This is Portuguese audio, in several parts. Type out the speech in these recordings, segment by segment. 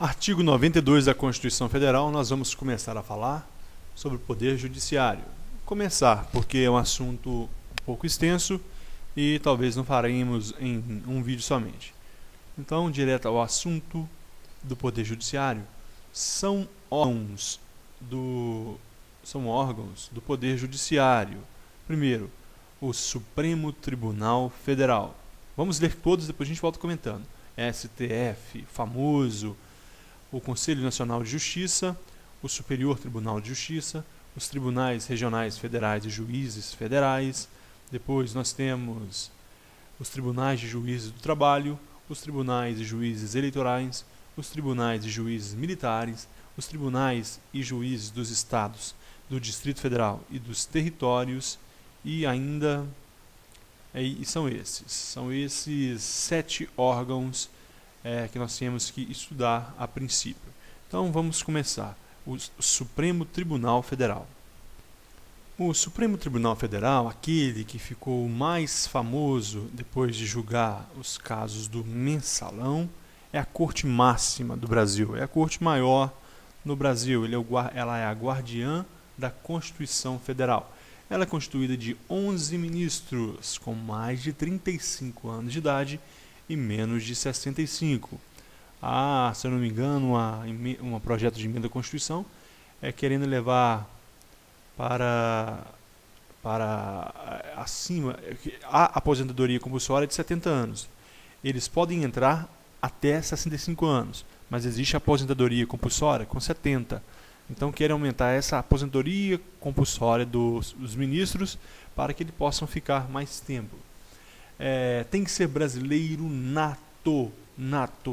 Artigo 92 da Constituição Federal, nós vamos começar a falar sobre o Poder Judiciário. Começar, porque é um assunto um pouco extenso e talvez não faremos em um vídeo somente. Então, direto ao assunto do Poder Judiciário, são órgãos do Poder Judiciário. Primeiro, o Supremo Tribunal Federal. Vamos ler todos, depois a gente volta comentando. STF, famoso, o Conselho Nacional de Justiça, o Superior Tribunal de Justiça, os tribunais regionais federais e juízes federais. Depois nós temos os tribunais de juízes do trabalho, os tribunais de juízes eleitorais, os tribunais de juízes militares, os tribunais e juízes dos estados, do Distrito Federal e dos territórios, e ainda são esses 7 órgãos que nós temos que estudar a princípio. Então vamos começar. O Supremo Tribunal Federal. O Supremo Tribunal Federal, aquele que ficou mais famoso depois de julgar os casos do Mensalão, é a Corte Máxima do Brasil, é a Corte Maior no Brasil. Ela é a guardiã da Constituição Federal. Ela é constituída de 11 ministros com mais de 35 anos de idade e menos de 65. Se eu não me engano, um projeto de emenda à Constituição querendo levar para acima a aposentadoria compulsória de 70 anos. Eles podem entrar até 65 anos, mas existe a aposentadoria compulsória com 70. Então querem aumentar essa aposentadoria compulsória dos ministros para que eles possam ficar mais tempo. Tem que ser brasileiro nato,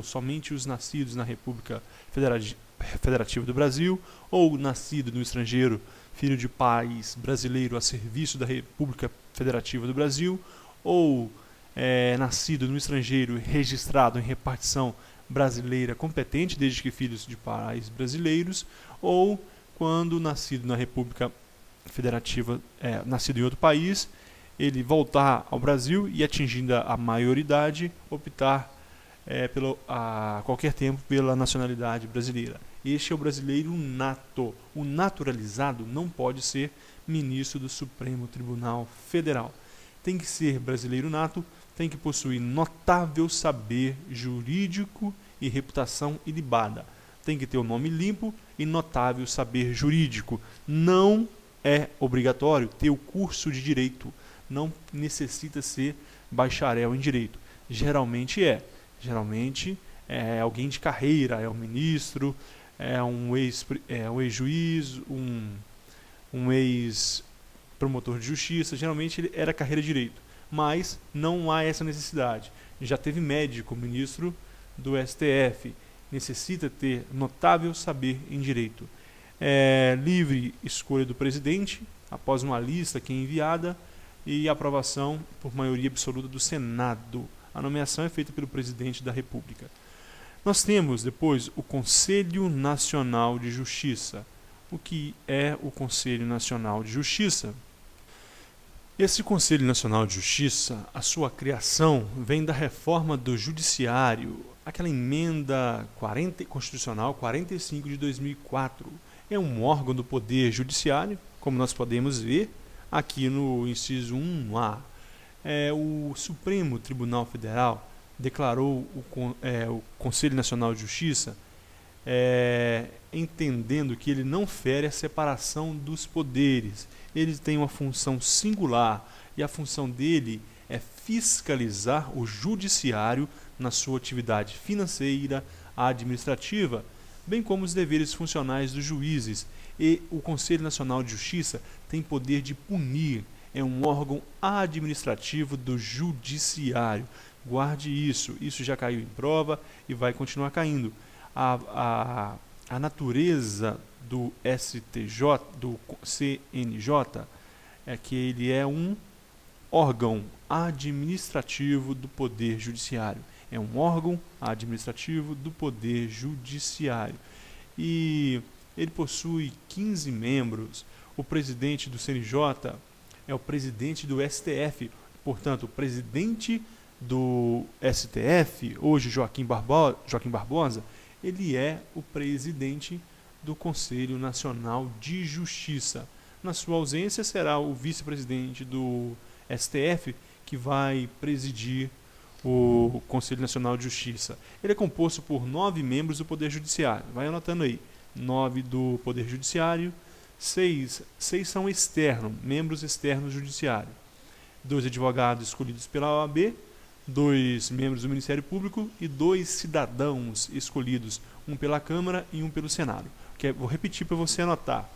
somente os nascidos na República Federativa do Brasil ou nascido no estrangeiro, filho de pais brasileiro a serviço da República Federativa do Brasil, ou nascido no estrangeiro registrado em repartição brasileira competente, desde que filhos de pais brasileiros, ou quando nascido na República Federativa, nascido em outro país, ele voltar ao Brasil e, atingindo a maioridade, optar a qualquer tempo pela nacionalidade brasileira. Este é o brasileiro nato. O naturalizado não pode ser ministro do Supremo Tribunal Federal. Tem que ser brasileiro nato, tem que possuir notável saber jurídico e reputação ilibada. Tem que ter o nome limpo e notável saber jurídico. Não é obrigatório ter o curso de direito. Não necessita ser bacharel em direito. Geralmente é alguém de carreira, é um ministro, é um ex-juiz, um ex-promotor de justiça. Geralmente ele era carreira de direito, mas não há essa necessidade. Já teve médico, ministro do STF, necessita ter notável saber em direito. Livre escolha do presidente, após uma lista que é enviada, e aprovação por maioria absoluta do Senado. A nomeação é feita pelo presidente da República. Nós temos depois o Conselho Nacional de Justiça. O que é o Conselho Nacional de Justiça? Esse Conselho Nacional de Justiça, a sua criação vem da reforma do Judiciário, aquela emenda constitucional 45 de 2004. É um órgão do Poder Judiciário, como nós podemos ver aqui no inciso 1A. O Supremo Tribunal Federal declarou o Conselho Nacional de Justiça entendendo que ele não fere a separação dos poderes. Ele tem uma função singular e a função dele é fiscalizar o judiciário na sua atividade financeira, administrativa, bem como os deveres funcionais dos juízes. E o Conselho Nacional de Justiça tem poder de punir, é um órgão administrativo do judiciário. Guarde isso já caiu em prova e vai continuar caindo. A natureza do STJ, do CNJ, é que ele é um órgão administrativo do Poder Judiciário. É um órgão administrativo do Poder Judiciário. E ele possui 15 membros. O presidente do CNJ é o presidente do STF. Portanto, o presidente do STF, hoje Joaquim Barbosa, ele é o presidente do Conselho Nacional de Justiça. Na sua ausência, será o vice-presidente do STF que vai presidir o Conselho Nacional de Justiça. Ele é composto por 9 membros do Poder Judiciário. Vai anotando aí. 9 do Poder Judiciário, 6 são externos, membros externos do Judiciário. 2 advogados escolhidos pela OAB, 2 membros do Ministério Público e 2 cidadãos escolhidos, um pela Câmara e um pelo Senado. Vou repetir para você anotar.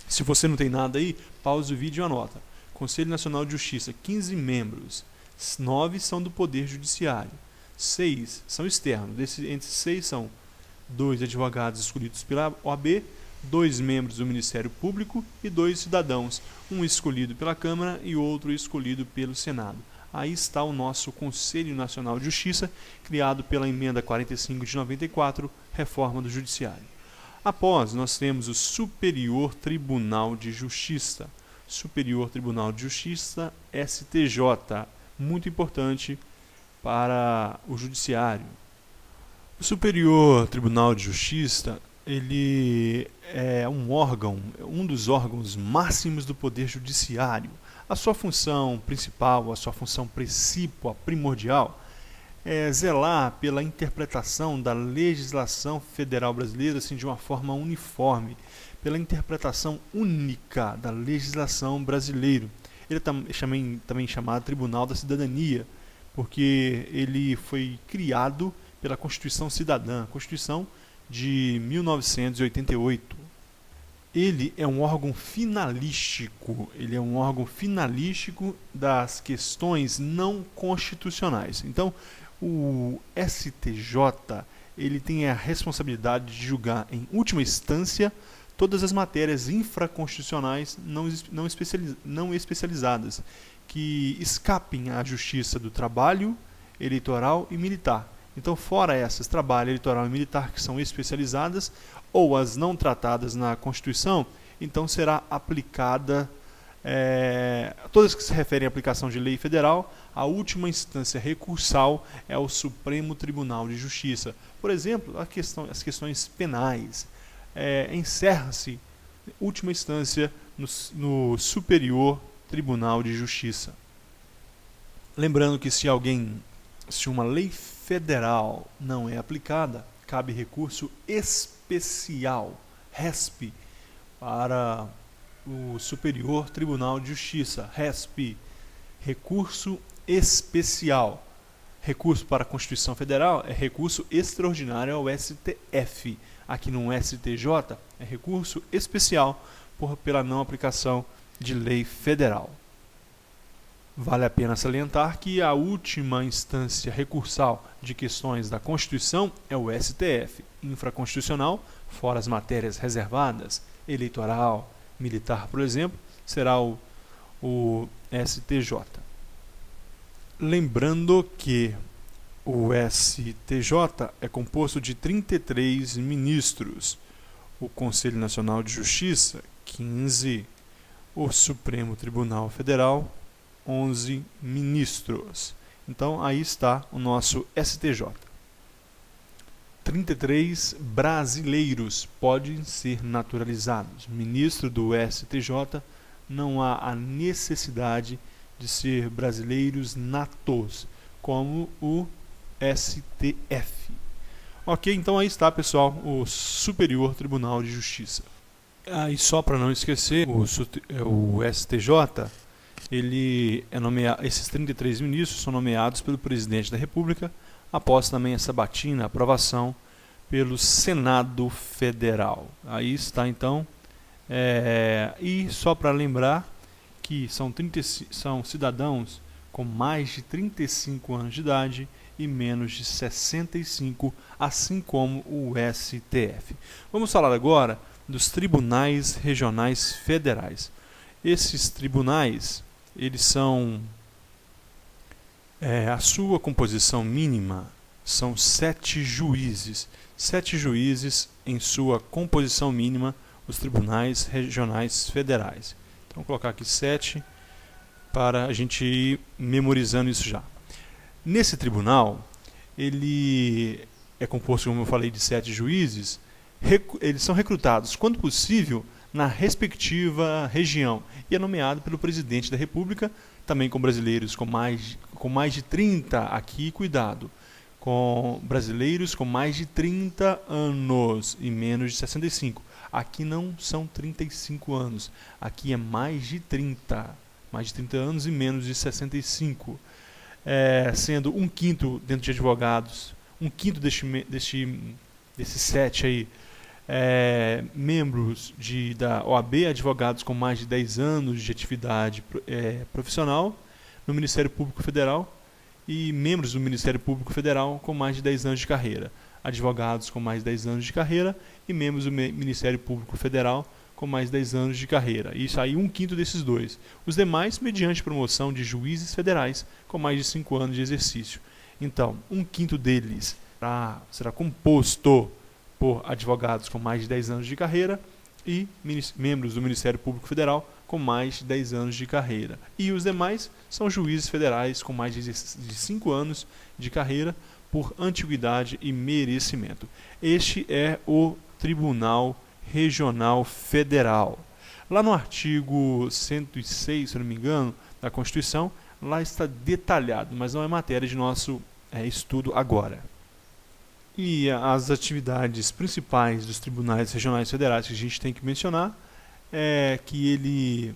Se você não tem nada aí, pausa o vídeo e anota. Conselho Nacional de Justiça, 15 membros, 9 são do Poder Judiciário, 6 são externos. Entre 6 são 2 advogados escolhidos pela OAB, 2 membros do Ministério Público e 2 cidadãos, um escolhido pela Câmara e outro escolhido pelo Senado. Aí está o nosso Conselho Nacional de Justiça, criado pela Emenda 45 de 94, Reforma do Judiciário. Após, nós temos o Superior Tribunal de Justiça. Superior Tribunal de Justiça, STJ, muito importante para o Judiciário. O Superior Tribunal de Justiça, ele é um órgão, um dos órgãos máximos do Poder Judiciário. A sua função principal, a sua função precípua, primordial, é zelar pela interpretação da legislação federal brasileira assim, de uma forma uniforme, pela interpretação única da legislação brasileira. Ele é também chamado Tribunal da Cidadania, porque ele foi criado pela Constituição Cidadã, Constituição de 1988. Ele é um órgão finalístico, das questões não constitucionais. Então, o STJ, ele tem a responsabilidade de julgar em última instância todas as matérias infraconstitucionais não especializadas que escapem à justiça do trabalho, eleitoral e militar. Então, fora essas, trabalho, eleitoral e militar, que são especializadas, ou as não tratadas na Constituição, então será aplicada, todas que se referem à aplicação de lei federal, a última instância recursal é o Supremo Tribunal de Justiça. Por exemplo, as questões penais, encerra-se, última instância, no Superior Tribunal de Justiça. Lembrando que se uma lei federal não é aplicada, cabe recurso especial, RESP, para o Superior Tribunal de Justiça, RESP, recurso especial. Recurso para a Constituição Federal é recurso extraordinário ao STF. Aqui no STJ é recurso especial pela não aplicação de lei federal. Vale a pena salientar que a última instância recursal de questões da Constituição é o STF, infraconstitucional, fora as matérias reservadas, eleitoral, militar, por exemplo, será o STJ. Lembrando que o STJ é composto de 33 ministros, o Conselho Nacional de Justiça, 15, o Supremo Tribunal Federal, 11 ministros. Então, aí está o nosso STJ. 33 brasileiros podem ser naturalizados. Ministro do STJ, não há a necessidade de ser brasileiros natos, como o STF. Ok, então aí está, pessoal, o Superior Tribunal de Justiça. E só para não esquecer, o STJ, esses 33 ministros são nomeados pelo Presidente da República, após também essa sabatina, aprovação pelo Senado Federal. Aí está, então, e só para lembrar que são cidadãos com mais de 35 anos de idade e menos de 65, assim como o STF. Vamos falar agora dos tribunais regionais federais. Esses tribunais, eles são, a sua composição mínima são 7 juízes. 7 juízes em sua composição mínima, os tribunais regionais federais. Então, vou colocar aqui 7 para a gente ir memorizando isso já. Nesse tribunal, ele é composto, como eu falei, de 7 juízes, eles são recrutados, quando possível, na respectiva região e é nomeado pelo presidente da República, também com brasileiros com mais de 30 aqui, cuidado, com brasileiros com mais de 30 anos e menos de 65. Aqui não são 35 anos, aqui é mais de 30 anos e menos de 65, sendo um quinto dentro de advogados, um quinto desses 7 aí, membros da OAB, advogados com mais de 10 anos de atividade profissional no Ministério Público Federal, e membros do Ministério Público Federal com mais de 10 anos de carreira, advogados com mais de 10 anos de carreira e membros do Ministério Público Federal com mais de 10 anos de carreira. Isso aí, um quinto desses dois. Os demais, mediante promoção de juízes federais com mais de 5 anos de exercício. Então, um quinto deles será composto por advogados com mais de 10 anos de carreira e membros do Ministério Público Federal com mais de 10 anos de carreira. E os demais são juízes federais com mais de 5 anos de carreira por antiguidade e merecimento. Este é o Tribunal Regional Federal. Lá no artigo 106, se não me engano, da Constituição, lá está detalhado, mas não é matéria de nosso estudo agora. E as atividades principais dos tribunais regionais federais que a gente tem que mencionar é que ele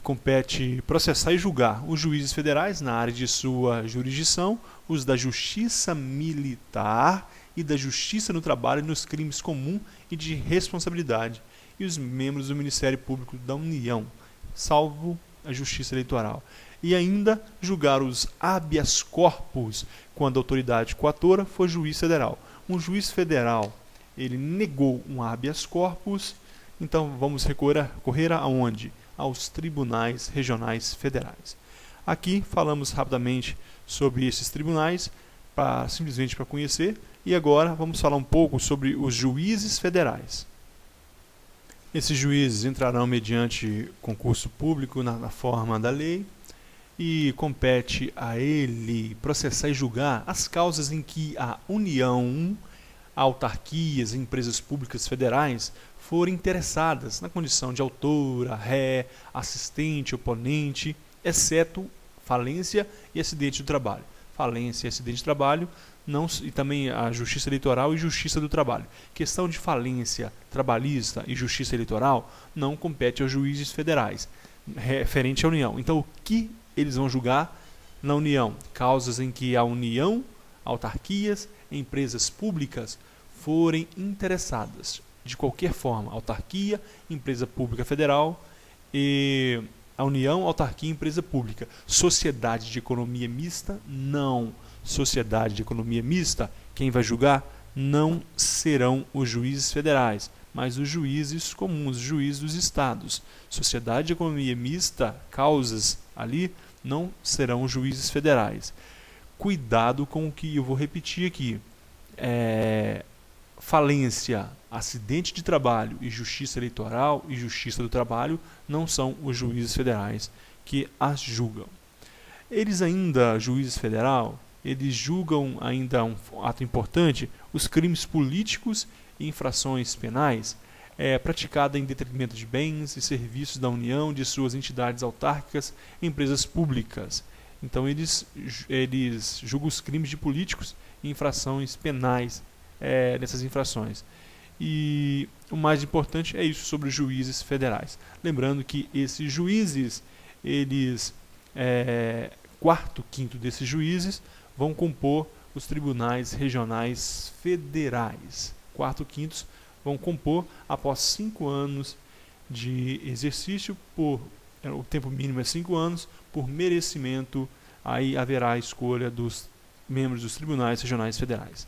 compete processar e julgar os juízes federais na área de sua jurisdição, os da Justiça Militar e da Justiça no Trabalho nos crimes comuns e de responsabilidade, e os membros do Ministério Público da União, salvo a Justiça Eleitoral. E ainda julgar os habeas corpus quando a autoridade coatora for juiz federal. Um juiz federal, ele negou um habeas corpus, então vamos recorrer aonde? Aos tribunais regionais federais. Aqui falamos rapidamente sobre esses tribunais, simplesmente para conhecer, e agora vamos falar um pouco sobre os juízes federais. Esses juízes entrarão mediante concurso público na forma da lei, e compete a ele processar e julgar as causas em que a União, autarquias e empresas públicas federais forem interessadas na condição de autora, ré, assistente, oponente, exceto falência e acidente do trabalho. Falência e acidente de trabalho, e também a Justiça Eleitoral e Justiça do Trabalho. Questão de falência trabalhista e Justiça Eleitoral não compete aos juízes federais, referente à União. Então, o que eles vão julgar na União? Causas em que a União, autarquias, empresas públicas forem interessadas de qualquer forma, autarquia, empresa pública federal, e a União, autarquia, empresa pública. Sociedade de economia mista, não. Sociedade de economia mista, quem vai julgar não serão os juízes federais, mas os juízes comuns, os juízes dos estados. Sociedade de economia mista, causas ali, não serão os juízes federais. Cuidado com o que eu vou repetir aqui. Falência, acidente de trabalho e justiça eleitoral e justiça do trabalho não são os juízes federais que as julgam. Eles ainda, juízes federal, eles julgam ainda um ato importante, os crimes políticos e infrações penais praticada em detrimento de bens e serviços da União, de suas entidades autárquicas e empresas públicas. Então eles julgam os crimes de políticos e infrações penais nessas infrações. E o mais importante é isso sobre os juízes federais. Lembrando que esses juízes, quarto, quinto desses juízes vão compor os tribunais regionais federais. Quarto, quintos vão compor após 5 anos de exercício, o tempo mínimo é 5 anos, por merecimento, aí haverá a escolha dos membros dos tribunais regionais federais.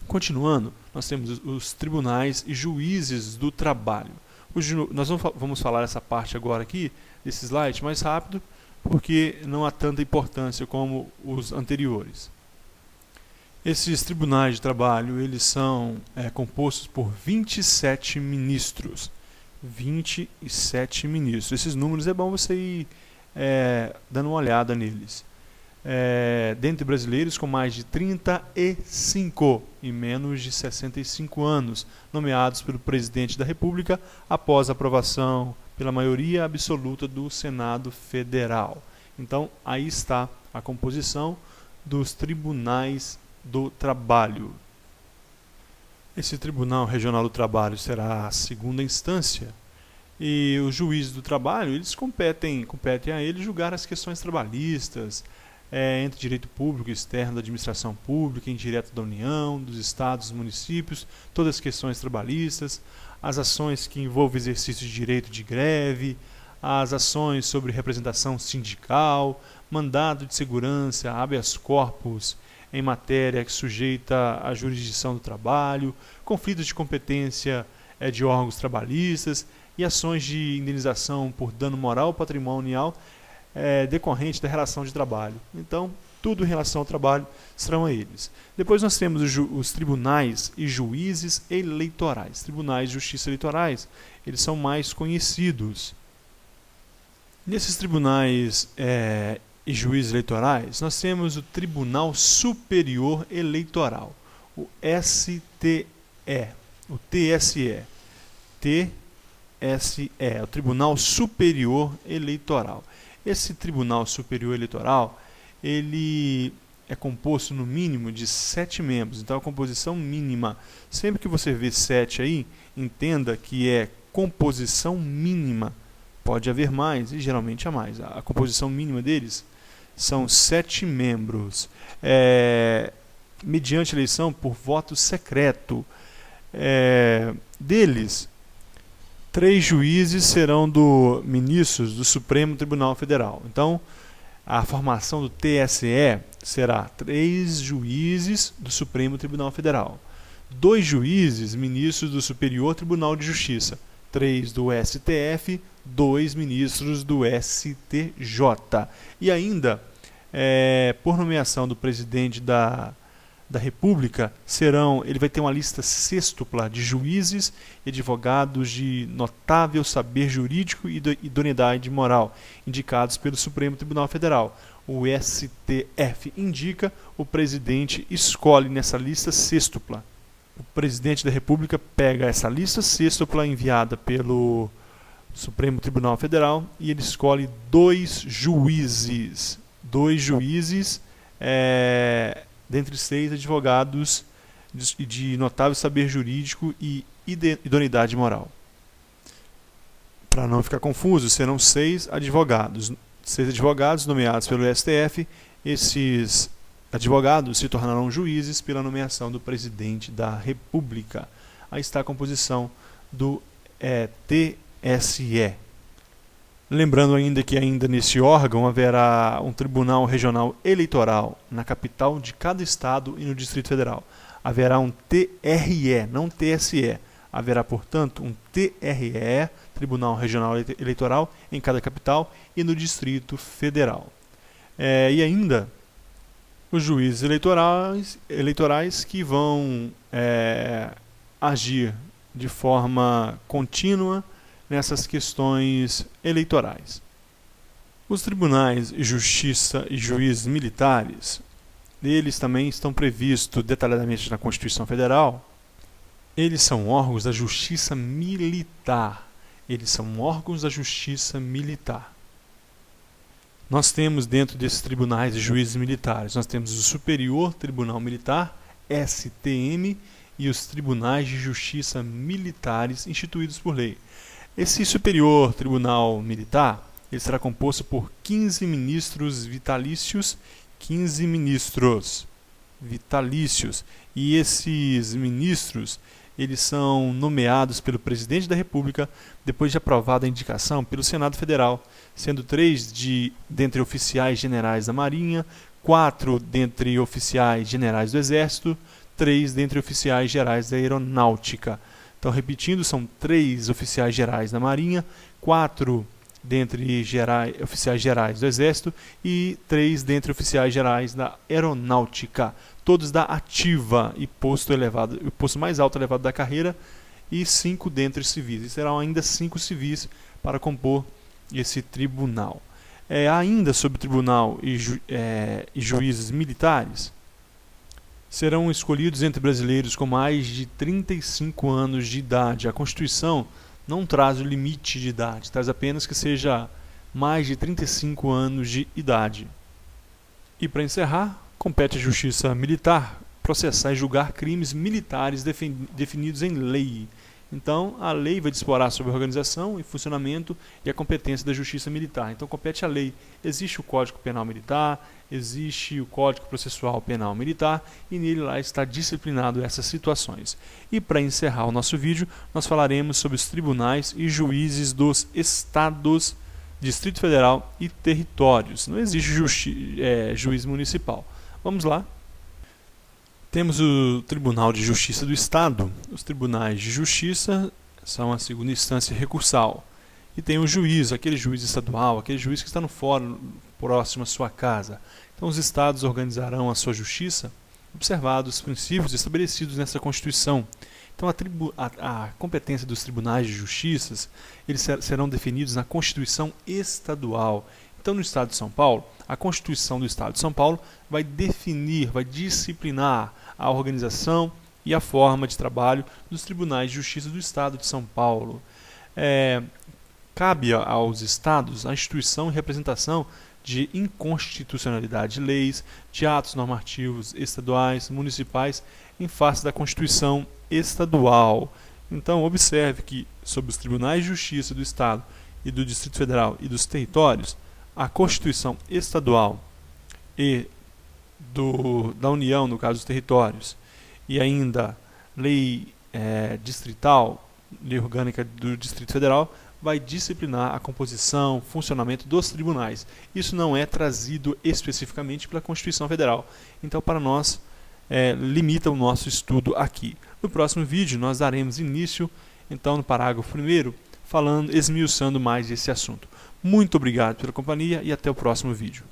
Continuando, nós temos os tribunais e juízes do trabalho. Nós vamos falar essa parte agora aqui, desse slide, mais rápido, porque não há tanta importância como os anteriores. Esses tribunais de trabalho, eles são compostos por 27 ministros. 27 ministros. Esses números é bom você ir dando uma olhada neles. dentre brasileiros com mais de 35 e menos de 65 anos, nomeados pelo Presidente da República após aprovação pela maioria absoluta do Senado Federal. Então, aí está a composição dos tribunais do trabalho. Esse Tribunal Regional do Trabalho será a segunda instância e os juízes do trabalho, eles competem a eles julgar as questões trabalhistas, entre direito público e externo da administração pública, indireta da União, dos estados, dos municípios, todas as questões trabalhistas, as ações que envolvem exercício de direito de greve, as ações sobre representação sindical, mandado de segurança, habeas corpus em matéria que sujeita à jurisdição do trabalho, conflitos de competência de órgãos trabalhistas e ações de indenização por dano moral ou patrimonial decorrente da relação de trabalho. Então, tudo em relação ao trabalho serão eles. Depois nós temos os tribunais e juízes eleitorais. Tribunais de justiça eleitorais, eles são mais conhecidos. Nesses tribunais e juízes eleitorais, nós temos o Tribunal Superior Eleitoral, o STE, o TSE. TSE, o Tribunal Superior Eleitoral. Esse Tribunal Superior Eleitoral, ele é composto no mínimo de 7 membros, então a composição mínima, sempre que você vê 7 aí, entenda que é composição mínima, pode haver mais e geralmente há mais. A composição mínima deles são 7 membros, mediante eleição por voto secreto. Deles, 3 juízes serão ministros do Supremo Tribunal Federal. Então, a formação do TSE será 3 juízes do Supremo Tribunal Federal, 2 juízes ministros do Superior Tribunal de Justiça, 3 do STF, 2 ministros do STJ. E ainda, por nomeação do presidente da República, ele vai ter uma lista sêxtupla de juízes e advogados de notável saber jurídico e idoneidade moral, indicados pelo Supremo Tribunal Federal. O STF indica, o presidente escolhe nessa lista sêxtupla. O presidente da República pega essa lista sêxtupla enviada pelo Supremo Tribunal Federal e ele escolhe 2 juízes. 2 juízes, dentre 6 advogados de notável saber jurídico e idoneidade moral. Para não ficar confuso, serão 6 advogados. 6 advogados nomeados pelo STF. Esses advogados se tornarão juízes pela nomeação do presidente da República. Aí está a composição do TSE. Lembrando ainda que nesse órgão haverá um Tribunal Regional Eleitoral na capital de cada estado e no Distrito Federal. Haverá um TRE, não TSE. Haverá, portanto, um TRE, Tribunal Regional Eleitoral, em cada capital e no Distrito Federal. E ainda os juízes eleitorais que vão agir de forma contínua nessas questões eleitorais. Os tribunais de justiça e juízes militares, eles também estão previstos detalhadamente na Constituição Federal. Eles são órgãos da justiça militar. Eles são órgãos da justiça militar. Nós temos dentro desses tribunais de juízes militares, nós temos o Superior Tribunal Militar, STM, e os tribunais de justiça militares instituídos por lei. Esse Superior Tribunal Militar, ele será composto por 15 ministros vitalícios, 15 ministros vitalícios, e esses ministros, eles são nomeados pelo Presidente da República depois de aprovada a indicação pelo Senado Federal, sendo 3 dentre oficiais generais da Marinha, 4 dentre oficiais generais do Exército, 3 dentre oficiais gerais da Aeronáutica. Então, repetindo, são 3 oficiais gerais da Marinha, 4 dentre oficiais gerais do Exército e 3 dentre oficiais gerais da Aeronáutica, todos da ativa e posto elevado, o posto mais alto elevado da carreira, e 5 dentre civis. E serão ainda 5 civis para compor esse tribunal. Ainda sobre o tribunal e juízes militares, serão escolhidos entre brasileiros com mais de 35 anos de idade. A Constituição não traz o limite de idade, traz apenas que seja mais de 35 anos de idade. E para encerrar, compete à Justiça Militar processar e julgar crimes militares definidos em lei. Então, a lei vai disporar sobre a organização e funcionamento e a competência da Justiça Militar. Então, compete à lei. Existe o Código Penal Militar, existe o Código Processual Penal Militar e nele lá está disciplinado essas situações. E para encerrar o nosso vídeo, nós falaremos sobre os tribunais e juízes dos estados, Distrito Federal e territórios. Não existe juiz municipal. Vamos lá. Temos o Tribunal de Justiça do Estado. Os tribunais de justiça são a segunda instância recursal. E tem o juiz, aquele juiz estadual, aquele juiz que está no fórum próximo à sua casa. Então os estados organizarão a sua justiça observados os princípios estabelecidos nessa Constituição. Então a competência dos tribunais de justiça eles serão definidos na Constituição estadual. Então no Estado de São Paulo, a Constituição do Estado de São Paulo vai definir, vai disciplinar a organização e a forma de trabalho dos tribunais de justiça do Estado de São Paulo. Cabe aos estados a instituição e representação de inconstitucionalidade de leis, de atos normativos estaduais, municipais, em face da Constituição estadual. Então, observe que, sobre os tribunais de justiça do Estado e do Distrito Federal e dos territórios, a Constituição estadual e da União, no caso dos territórios, e ainda lei distrital, lei orgânica do Distrito Federal, vai disciplinar a composição, funcionamento dos tribunais. Isso não é trazido especificamente pela Constituição Federal. Então, para nós, limita o nosso estudo aqui. No próximo vídeo, nós daremos início, então, no parágrafo 1º, esmiuçando mais esse assunto. Muito obrigado pela companhia e até o próximo vídeo.